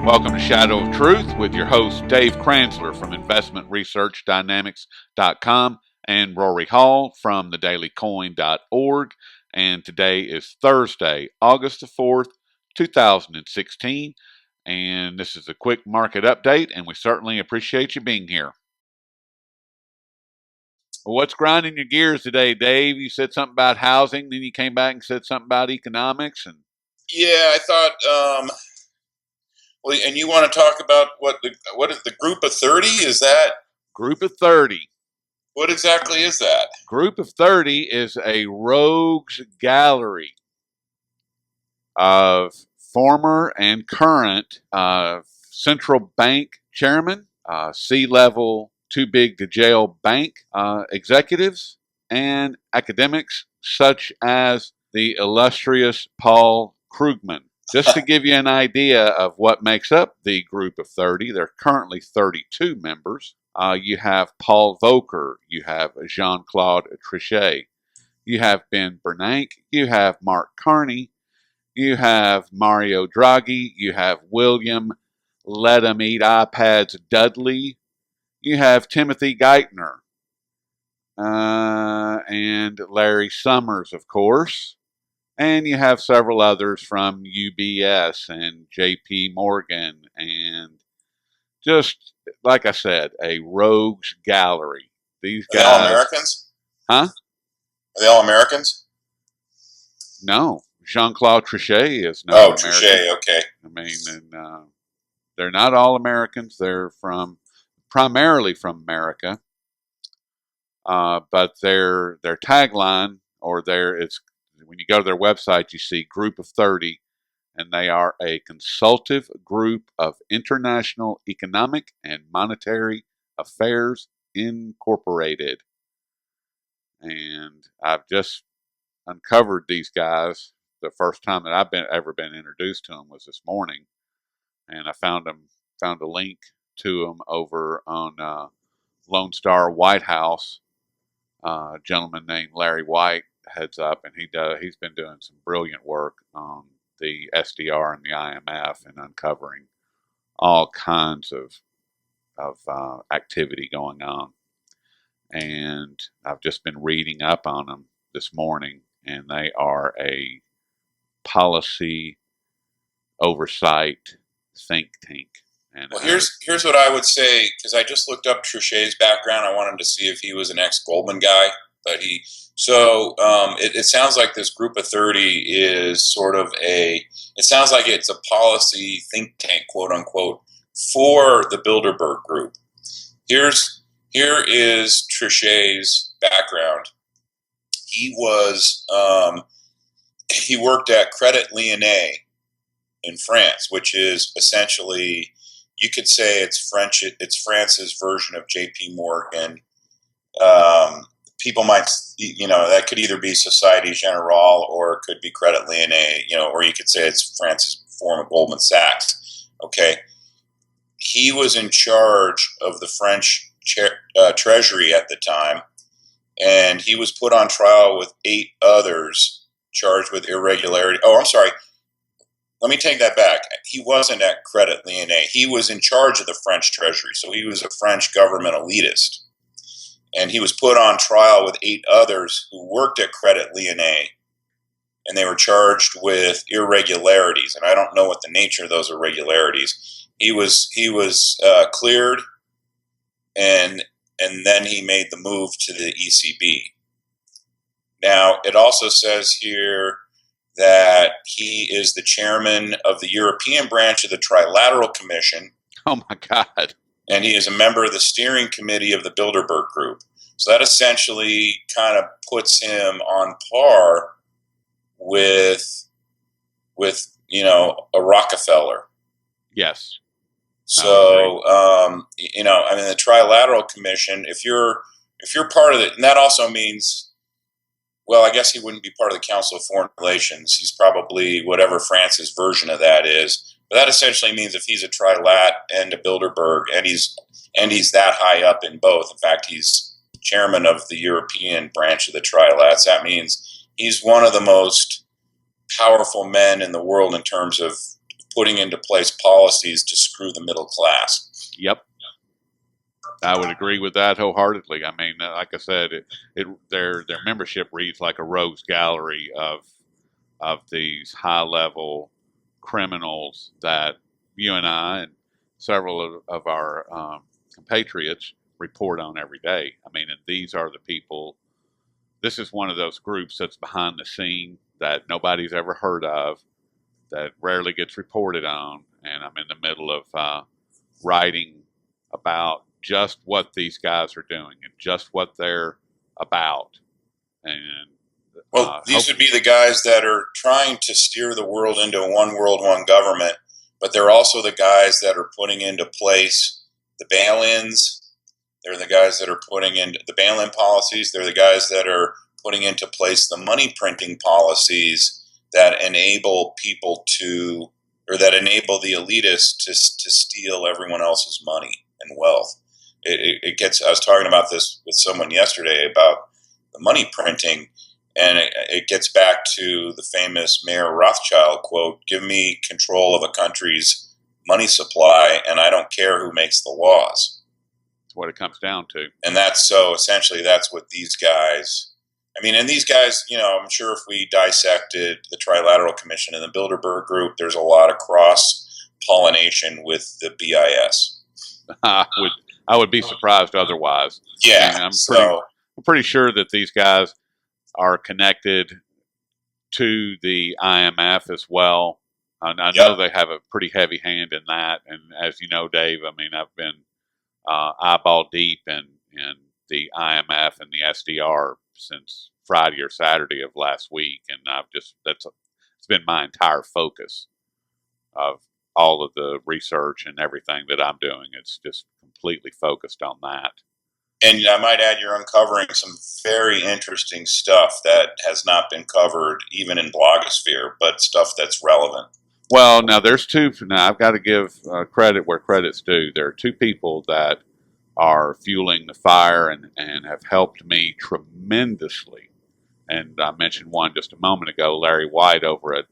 Welcome to Shadow of Truth with your host, Dave Kranzler from InvestmentResearchDynamics.com and Rory Hall from thedailycoin.org. And today is Thursday, August the 4th, 2016. And this is a quick market update, and we certainly appreciate you being here. What's grinding your gears today, Dave? You said something about housing, then you came back and said something about economics. Yeah, I thought... Well, and you want to talk about what is the Group of 30? Is that Group of 30? What exactly is that? Group of 30 is a rogues gallery of former and current central bank chairmen, C-level too big to jail bank executives, and academics such as the illustrious Paul Krugman. Just to give you an idea of what makes up the Group of 30, there are currently 32 members. You have Paul Volcker, you have Jean-Claude Trichet, you have Ben Bernanke, you have Mark Carney, you have Mario Draghi, you have William Let 'em Eat iPads Dudley, you have Timothy Geithner, and Larry Summers, of course. And you have several others from UBS and JP Morgan, and just, like I said, a rogues gallery. These guys... Are they all Americans? Huh? Are they all Americans? No. Jean-Claude Trichet is not American. Trichet, okay. I mean, and they're not all Americans. They're primarily from America. But their tagline, it's when you go to their website, you see Group of 30, and they are a consultative group of international economic and monetary affairs incorporated. And I've just uncovered these guys. The first time that I've ever been introduced to them was this morning, and I found a link to them over on Lone Star White House. A gentleman named Larry White heads up, and he's been doing some brilliant work on the SDR and the IMF and uncovering all kinds of activity going on. And I've just been reading up on them this morning, and they are a policy oversight think tank. And well, here's what I would say, because I just looked up Trichet's background. I wanted to see if he was an ex-Goldman guy, but it sounds like this Group of 30 is sort of it sounds like it's a policy think tank, quote unquote, for the Bilderberg Group. Here is Trichet's background. He worked at Credit Lyonnais in France, which is essentially, you could say it's France's version of JP Morgan. People might, that could either be Société Générale or it could be Credit Lyonnais, or you could say it's France's form of Goldman Sachs. Okay. He was in charge of the French Treasury at the time, and he was put on trial with 8 others charged with irregularity. Oh, I'm sorry. Let me take that back. He wasn't at Credit Lyonnais. He was in charge of the French Treasury, so he was a French government elitist. And he was put on trial with 8 others who worked at Credit Lyonnais, and they were charged with irregularities. And I don't know what the nature of those irregularities. He was cleared, and then he made the move to the ECB. Now, it also says here that he is the chairman of the European branch of the Trilateral Commission. Oh, my God. And he is a member of the steering committee of the Bilderberg Group. So that essentially kind of puts him on par with a Rockefeller. Yes. So, the Trilateral Commission, if you're part of it, and that also means, well, I guess he wouldn't be part of the Council of Foreign Relations. He's probably whatever France's version of that is. But that essentially means if he's a Trilat and a Bilderberg, and he's that high up in both. In fact, he's chairman of the European branch of the Trilats. That means he's one of the most powerful men in the world in terms of putting into place policies to screw the middle class. Yep. I would agree with that wholeheartedly. I mean, like I said, their membership reads like a rogues gallery of these high level criminals that you and I and several of our compatriots report on every day. I mean, and these are the people. This is one of those groups that's behind the scene that nobody's ever heard of, that rarely gets reported on, and I'm in the middle of writing about just what these guys are doing and just what they're about. And well, these would be the guys that are trying to steer the world into a one world, one government, but they're also the guys that are putting into place the baleens. They're the guys that are putting into the bail-in policies. They're the guys that are putting into place the money printing policies that enable people to, or that enable the elitists to steal everyone else's money and wealth. It gets. I was talking about this with someone yesterday about the money printing, and it gets back to the famous Mayor Rothschild quote: "Give me control of a country's money supply, and I don't care who makes the laws." That's what it comes down to. And that's so essentially that's what these guys. I mean, and these guys, you know, I'm sure if we dissected the Trilateral Commission and the Bilderberg Group, there's a lot of cross pollination with the BIS. I would be surprised otherwise. Yeah, I mean, I'm pretty sure that these guys are connected to the IMF as well. I know they have a pretty heavy hand in that. And as you know, Dave, I mean, I've been eyeball deep in the IMF and the SDR since Friday or Saturday of last week, and it's been my entire focus of all of the research and everything that I'm doing. It's just completely focused on that. And I might add, you're uncovering some very interesting stuff that has not been covered even in blogosphere, but stuff that's relevant. Well, now there's two. Now I've got to give credit where credit's due. There are two people that are fueling the fire and have helped me tremendously. And I mentioned one just a moment ago, Larry White over at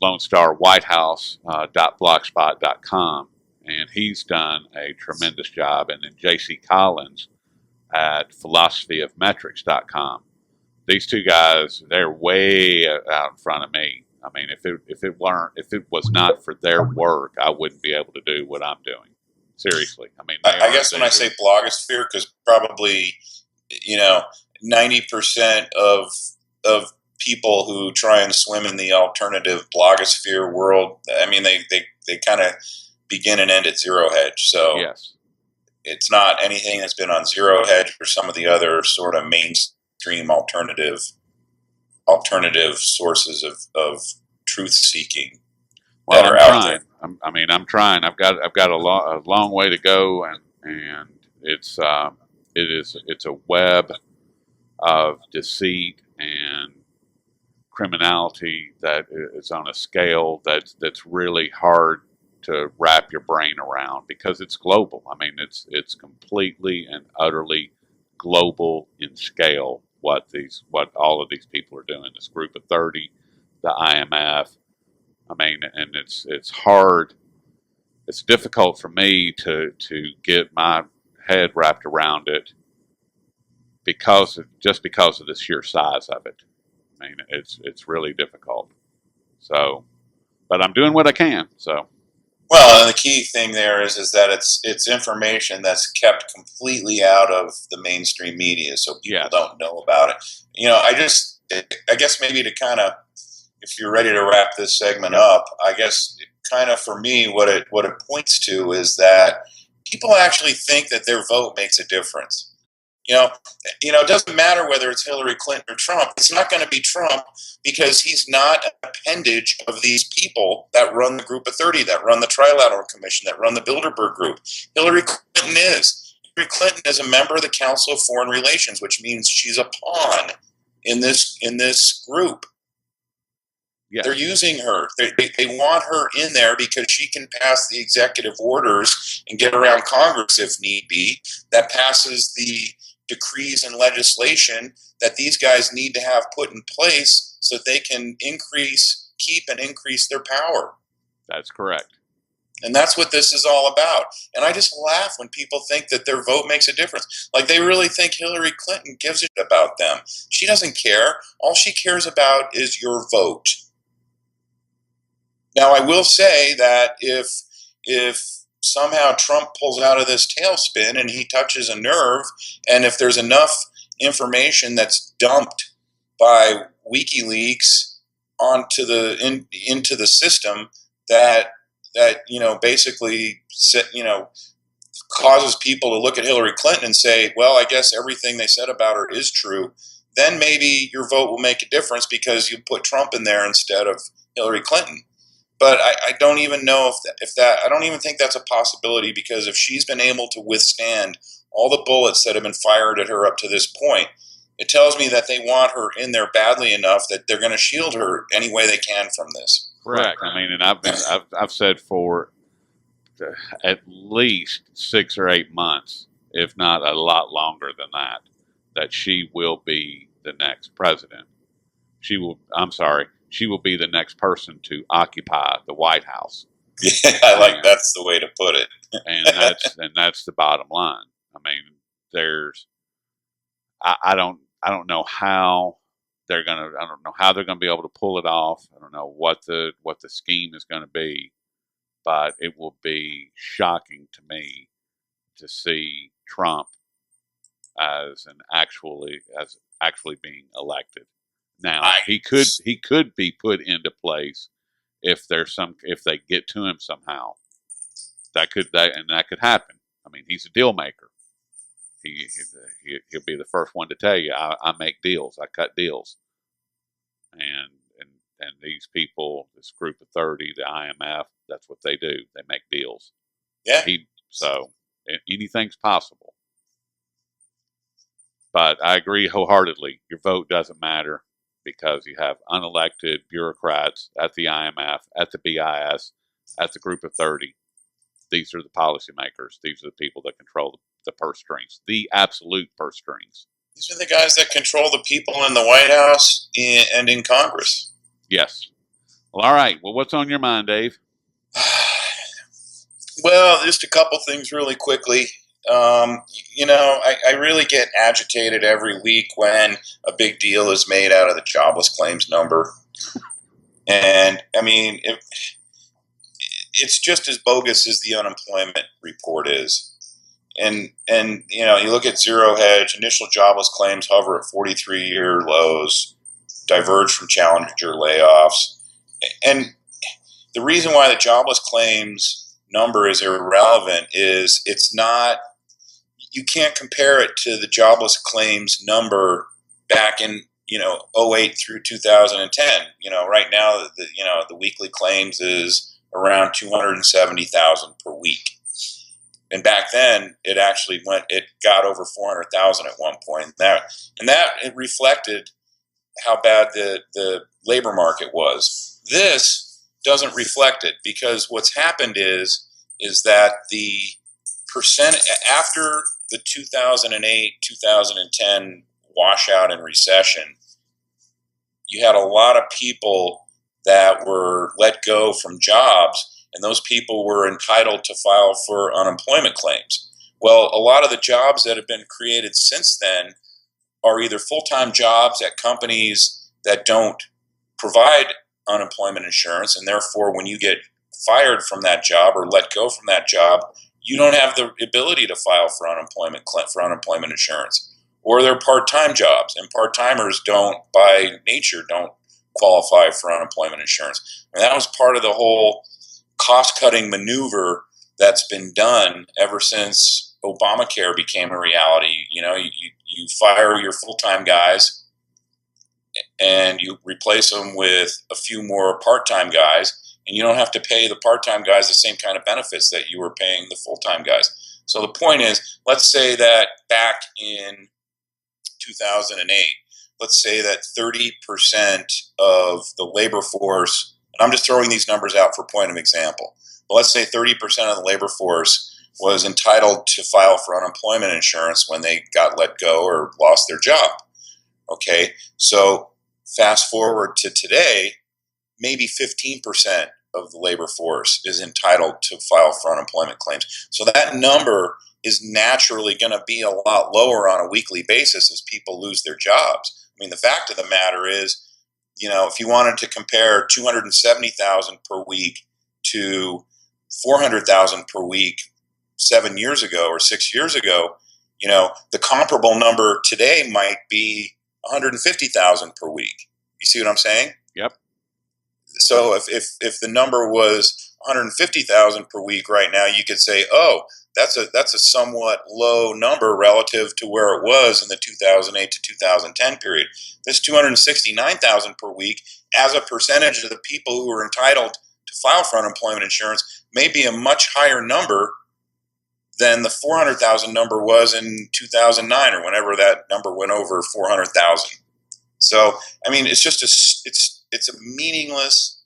Lone Star White House .blogspot.com, and he's done a tremendous job. And then J.C. Collins at philosophyofmetrics.com. These two guys, they're way out in front of me. I mean, if it was not for their work, I wouldn't be able to do what I'm doing. Seriously, I mean, I guess when I say blogosphere, because probably 90% of people who try and swim in the alternative blogosphere world, I mean, they kind of begin and end at Zero Hedge. So yes, it's not anything that's been on Zero Hedge or some of the other sort of mainstream alternative sources of truth seeking. Well, I'm trying. I've got a long way to go, and it's a web of deceit and criminality that is on a scale that's really hard to wrap your brain around, because it's global. I mean, it's completely and utterly global in scale. What all of these people are doing. This group of 30, the IMF. I mean, and it's hard. It's difficult for me to get my head wrapped around it because of the sheer size of it. I mean, it's really difficult. So, but I'm doing what I can. So. Well, and the key thing there is that it's information that's kept completely out of the mainstream media, so people don't know about it. I guess maybe to kind of, if you're ready to wrap this segment up, I guess kind of for me, what it points to is that people actually think that their vote makes a difference. It doesn't matter whether it's Hillary Clinton or Trump. It's not going to be Trump because he's not an appendage of these people that run the Group of 30, that run the Trilateral Commission, that run the Bilderberg Group. Hillary Clinton is. Hillary Clinton is a member of the Council of Foreign Relations, which means she's a pawn in this group. Yes. They're using her. They want her in there because she can pass the executive orders and get around Congress if need be. That passes the decrees and legislation that these guys need to have put in place so that they can increase keep and increase their power. That's correct. And that's what this is all about. And I just laugh when people think that their vote makes a difference. Like they really think Hillary Clinton gives a shit about them. She doesn't care. All she cares about is your vote. Now, I will say that if somehow Trump pulls out of this tailspin and he touches a nerve, and if there's enough information that's dumped by WikiLeaks onto into the system that basically causes people to look at Hillary Clinton and say, well, I guess everything they said about her is true, then maybe your vote will make a difference because you put Trump in there instead of Hillary Clinton. But I don't even know if that I don't even think that's a possibility, because if she's been able to withstand all the bullets that have been fired at her up to this point, it tells me that they want her in there badly enough that they're going to shield her any way they can from this. Correct. I mean, and I've said for at least 6 or 8 months, if not a lot longer than that she will be the next president. She will be the next person to occupy the White House. Yeah, I like that's the way to put it. and that's the bottom line. I mean, I don't know how they're gonna be able to pull it off. I don't know what the scheme is going to be, but it will be shocking to me to see Trump as actually being elected. Now he could be put into place if they get to him somehow. That could happen. I mean, he's a deal maker. He'll be the first one to tell you, I make deals, I cut deals, and these people, this group of 30, the IMF, that's what they do. They make deals. Yeah. So anything's possible. But I agree wholeheartedly. Your vote doesn't matter because you have unelected bureaucrats at the IMF, at the BIS, at the group of 30. These are the policymakers. These are the people that control the purse strings, the absolute purse strings. These are the guys that control the people in the White House and in Congress. Yes. Well, all right. Well, what's on your mind, Dave? Well, just a couple things really quickly. I really get agitated every week when a big deal is made out of the jobless claims number. And, I mean, it's just as bogus as the unemployment report is. And you look at Zero Hedge, initial jobless claims hover at 43-year lows, diverge from Challenger layoffs. And the reason why the jobless claims number is irrelevant is you can't compare it to the jobless claims number back in 08 through 2010. Right now the weekly claims is around 270,000 per week. And back then, it got over 400,000 at one point. And that it reflected how bad the labor market was. This doesn't reflect it, because what's happened is that the percent after the 2008-2010 washout and recession, you had a lot of people that were let go from jobs. And those people were entitled to file for unemployment claims. Well, a lot of the jobs that have been created since then are either full-time jobs at companies that don't provide unemployment insurance, and therefore when you get fired from that job or let go from that job, you don't have the ability to file for unemployment insurance. Or they're part-time jobs, and part-timers by nature, don't qualify for unemployment insurance. And that was part of the whole cost-cutting maneuver that's been done ever since Obamacare became a reality. You fire your full-time guys and you replace them with a few more part-time guys, and you don't have to pay the part-time guys the same kind of benefits that you were paying the full-time guys. So the point is, let's say that back in 2008, let's say that 30% of the labor force, and I'm just throwing these numbers out for point of example, but let's say 30% of the labor force was entitled to file for unemployment insurance when they got let go or lost their job. Okay, so fast forward to today, maybe 15% of the labor force is entitled to file for unemployment claims. So that number is naturally going to be a lot lower on a weekly basis as people lose their jobs. I mean, the fact of the matter is, if you wanted to compare 270,000 per week to 400,000 per week 7 years ago or 6 years ago, the comparable number today might be 150,000 per week. You see what I'm saying? Yep. So if the number was 150,000 per week right now, you could say, oh, that's a somewhat low number relative to where it was in the 2008 to 2010 period. This 269,000 per week, as a percentage of the people who are entitled to file for unemployment insurance, may be a much higher number than the 400,000 number was in 2009 or whenever that number went over 400,000. So, I mean, it's just it's a meaningless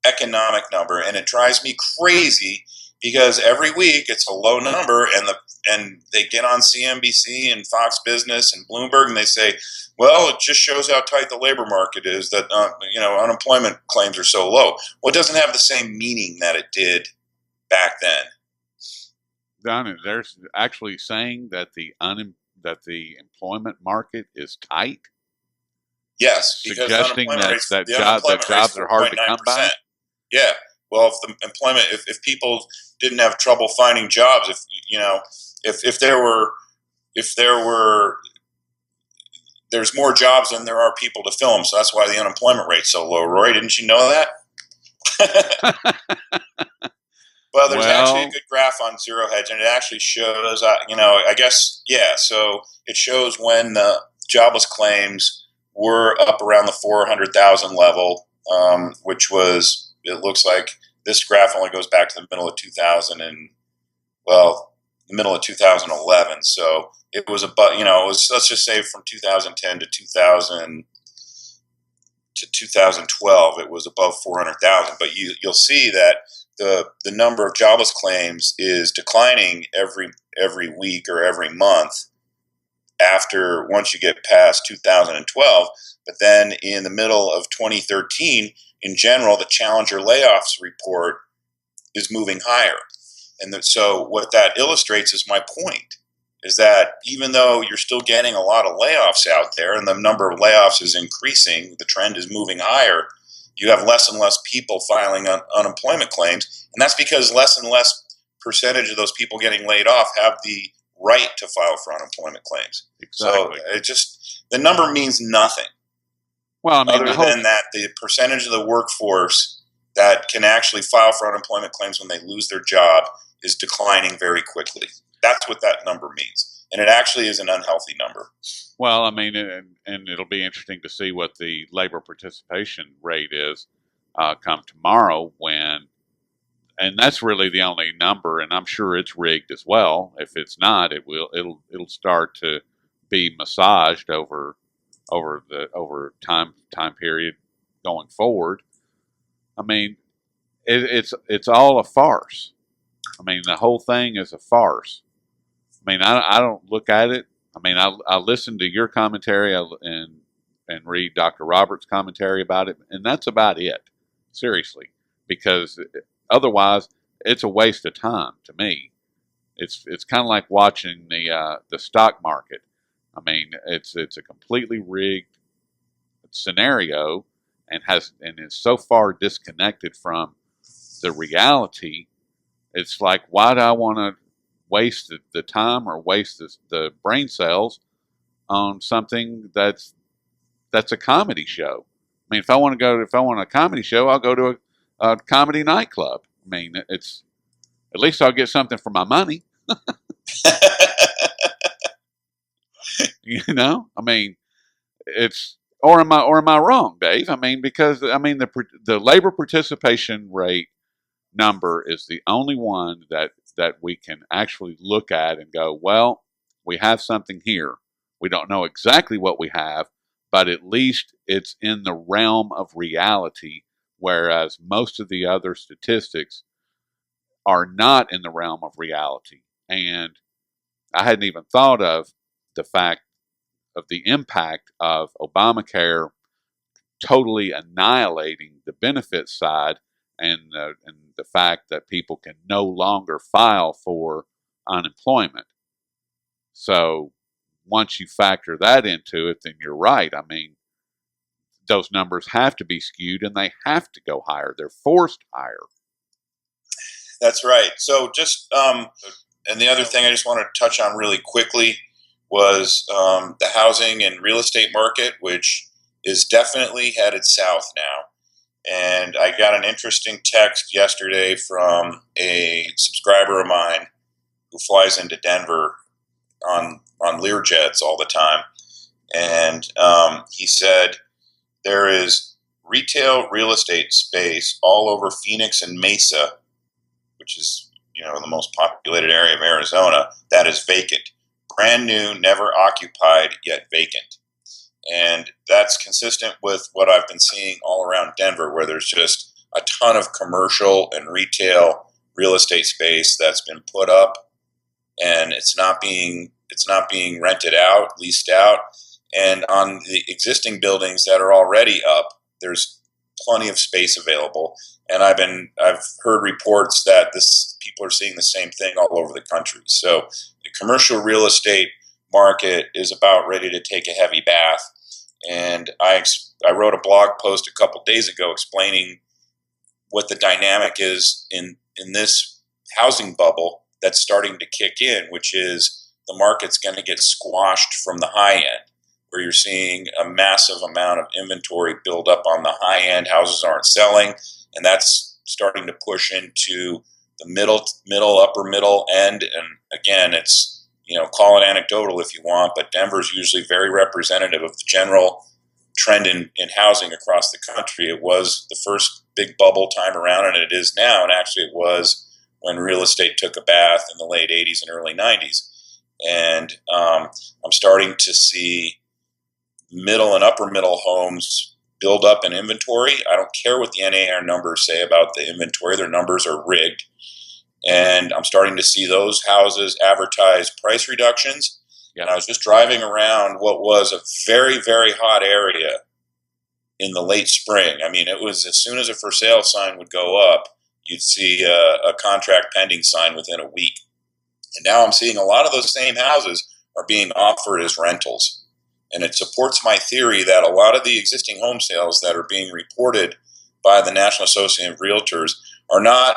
economic number, and it drives me crazy because every week it's a low number, and they get on CNBC and Fox Business and Bloomberg, and they say, well, it just shows how tight the labor market is that unemployment claims are so low. Well, it doesn't have the same meaning that it did back then. Don, they're actually saying that the employment market is tight. Yes, because suggesting that jobs are hard to come by. Yeah. Well, if the employment, if people didn't have trouble finding jobs, there's more jobs than there are people to fill them, so that's why the unemployment rate's so low. Roy, didn't you know that? Well, there's actually a good graph on Zero Hedge, and it actually shows, I guess, yeah. So it shows when the jobless claims were up around the 400,000 level, which was, it looks like this graph only goes back to the middle of 2011. So it was let's just say from 2010 to 2012, it was above 400,000. But you'll see that the number of jobless claims is declining every week or every month once you get past 2012. But then in the middle of 2013, in general, the Challenger layoffs report is moving higher. And so what that illustrates is my point, is that even though you're still getting a lot of layoffs out there and the number of layoffs is increasing, the trend is moving higher, you have less and less people filing unemployment claims. And that's because less and less percentage of those people getting laid off have the right to file for unemployment claims. Exactly. So the number means nothing. Well, I mean, other than that, the percentage of the workforce that can actually file for unemployment claims when they lose their job is declining very quickly. That's what that number means. And it actually is an unhealthy number. Well, I mean, and it'll be interesting to see what the labor participation rate is come tomorrow and that's really the only number, and I'm sure it's rigged as well. If it's not, it'll start to be massaged over time period going forward. I mean, it's all a farce. I mean, the whole thing is a farce. I mean, I don't look at it. I mean, I listen to your commentary and read Dr. Roberts' commentary about it, and that's about it. Seriously, because otherwise, it's a waste of time to me. It's kind of like watching the stock market. I mean, it's a completely rigged scenario and is so far disconnected from the reality. It's like, why do I want to waste the time or waste the brain cells on something that's a comedy show? I mean, if I want a comedy show, I'll go to a comedy nightclub. I mean, it's at least I'll get something for my money. I mean, or am I wrong, Dave? I mean, because I mean the labor participation rate number is the only one that we can actually look at and go, well, we have something here. We don't know exactly what we have, but at least it's in the realm of reality, whereas most of the other statistics are not in the realm of reality. And I hadn't even thought of the fact of the impact of Obamacare totally annihilating the benefit side and the fact that people can no longer file for unemployment. So once you factor that into it, then you're right. I mean, those numbers have to be skewed and they have to go higher. They're forced higher. That's right. So just and the other thing I just want to touch on really quickly was the housing and real estate market, which is definitely headed south now. And I got an interesting text yesterday from a subscriber of mine who flies into Denver on Learjets all the time, and he said there is retail real estate space all over Phoenix and Mesa, which is the most populated area of Arizona, that is vacant, brand new, never occupied, yet vacant. And that's consistent with what I've been seeing all around Denver, where there's just a ton of commercial and retail real estate space that's been put up, and it's not being rented out, leased out. And on the existing buildings that are already up, there's plenty of space available. And I've heard reports that people are seeing the same thing all over the country. So the commercial real estate market is about ready to take a heavy bath. And I wrote a blog post a couple days ago explaining what the dynamic is in this housing bubble that's starting to kick in, which is the market's going to get squashed from the high end, where you're seeing a massive amount of inventory build up on the high end. Houses aren't selling, and that's starting to push into the middle, upper middle end. And again, it's, call it anecdotal if you want, but Denver's usually very representative of the general trend in housing across the country. It was the first big bubble time around, and it is now. And actually it was when real estate took a bath in the late 80s and early 90s. And I'm starting to see middle and upper middle homes build up in inventory. I don't care what the NAR numbers say about the inventory. Their numbers are rigged. And I'm starting to see those houses advertise price reductions. Yeah. And I was just driving around what was a very, very hot area in the late spring. I mean, it was as soon as a for sale sign would go up, you'd see a contract pending sign within a week. And now I'm seeing a lot of those same houses are being offered as rentals. And it supports my theory that a lot of the existing home sales that are being reported by the National Association of Realtors are not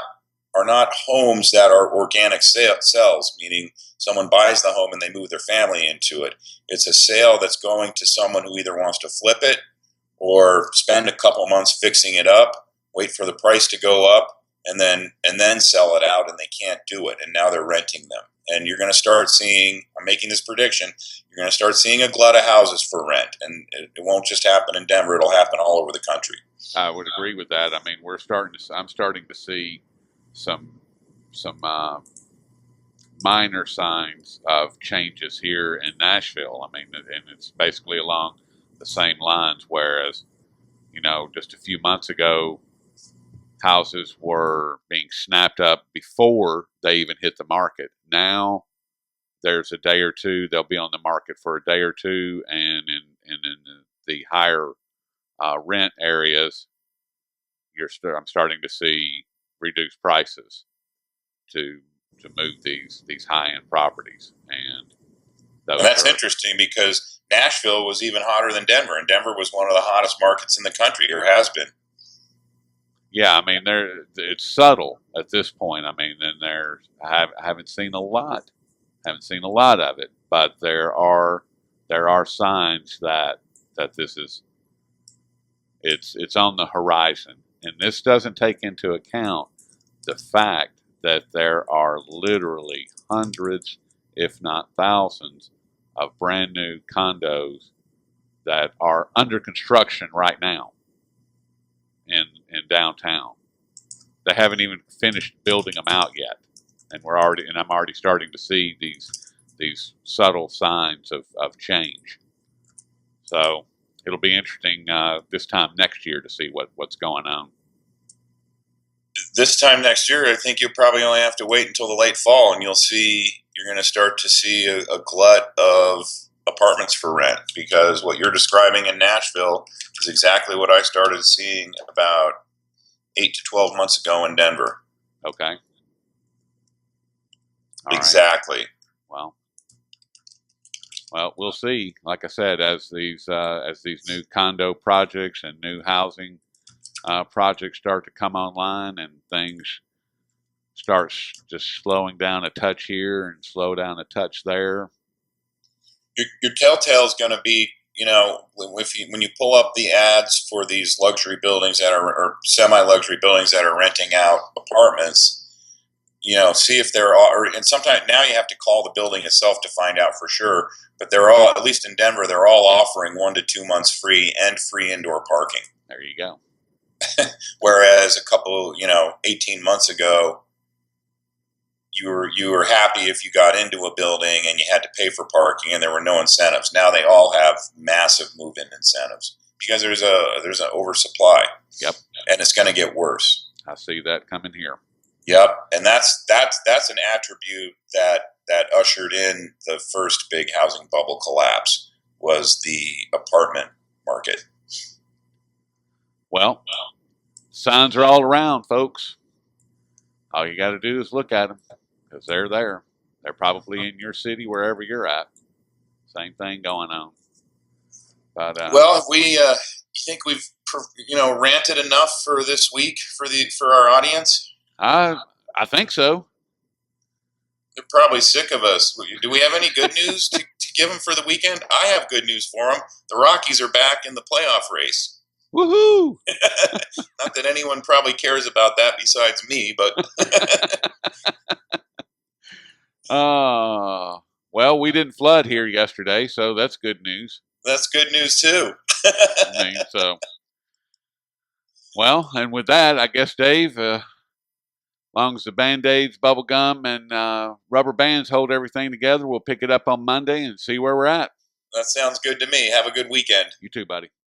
homes that are organic sales, meaning someone buys the home and they move their family into it. It's a sale that's going to someone who either wants to flip it or spend a couple months fixing it up, wait for the price to go up, and then sell it out, and they can't do it, and now they're renting them. And you're going to start seeing, I'm making this prediction, you're going to start seeing a glut of houses for rent, and it won't just happen in Denver, it'll happen all over the country. I would agree with that. I mean, I'm starting to see some minor signs of changes here in Nashville. I mean, and it's basically along the same lines, whereas, just a few months ago, houses were being snapped up before they even hit the market. Now there's a day or two, they'll be on the market for a day or two, and in the higher rent areas, I'm starting to see reduced prices to move these high end properties, and that's interesting because Nashville was even hotter than Denver, and Denver was one of the hottest markets in the country, or has been. Yeah, I mean, it's subtle at this point. I mean, and I haven't seen a lot of it, but there are signs that this is it's on the horizon, and this doesn't take into account the fact that there are literally hundreds, if not thousands, of brand new condos that are under construction right now in downtown. They haven't even finished building them out yet, and I'm already starting to see these subtle signs of change. So it'll be interesting this time next year to see what's going on. This time next year, I think you'll probably only have to wait until the late fall, and you're going to start to see a glut of apartments for rent, because what you're describing in Nashville is exactly what I started seeing about 8 to 12 months ago in Denver. Okay. Exactly. Right. Well, we'll see. Like I said, as these new condo projects and new housing projects start to come online, and things start just slowing down a touch here and slow down a touch there. Your telltale is going to be, when you pull up the ads for these luxury buildings or semi-luxury buildings that are renting out apartments, see if there are, and sometimes now you have to call the building itself to find out for sure, but they're all, at least in Denver, they're all offering 1 to 2 months free and free indoor parking. There you go. Whereas a couple, 18 months ago, you were happy if you got into a building and you had to pay for parking and there were no incentives. Now they all have massive move-in incentives because there's an oversupply. Yep. And it's going to get worse. I see that coming here. Yep. And that's an attribute that ushered in the first big housing bubble collapse, was the apartment market. Well, signs are all around, folks. All you got to do is look at them, because they're there. They're probably in your city, wherever you're at. Same thing going on. But well, you think we've ranted enough for this week for our audience? I think so. They're probably sick of us. Do we have any good news to give them for the weekend? I have good news for them. The Rockies are back in the playoff race. Woohoo! Not that anyone probably cares about that besides me, but well, we didn't flood here yesterday, so that's good news. That's good news too. Well, and with that, I guess, Dave, as long as the Band-Aids, bubble gum, and rubber bands hold everything together, we'll pick it up on Monday and see where we're at. That sounds good to me. Have a good weekend. You too, buddy.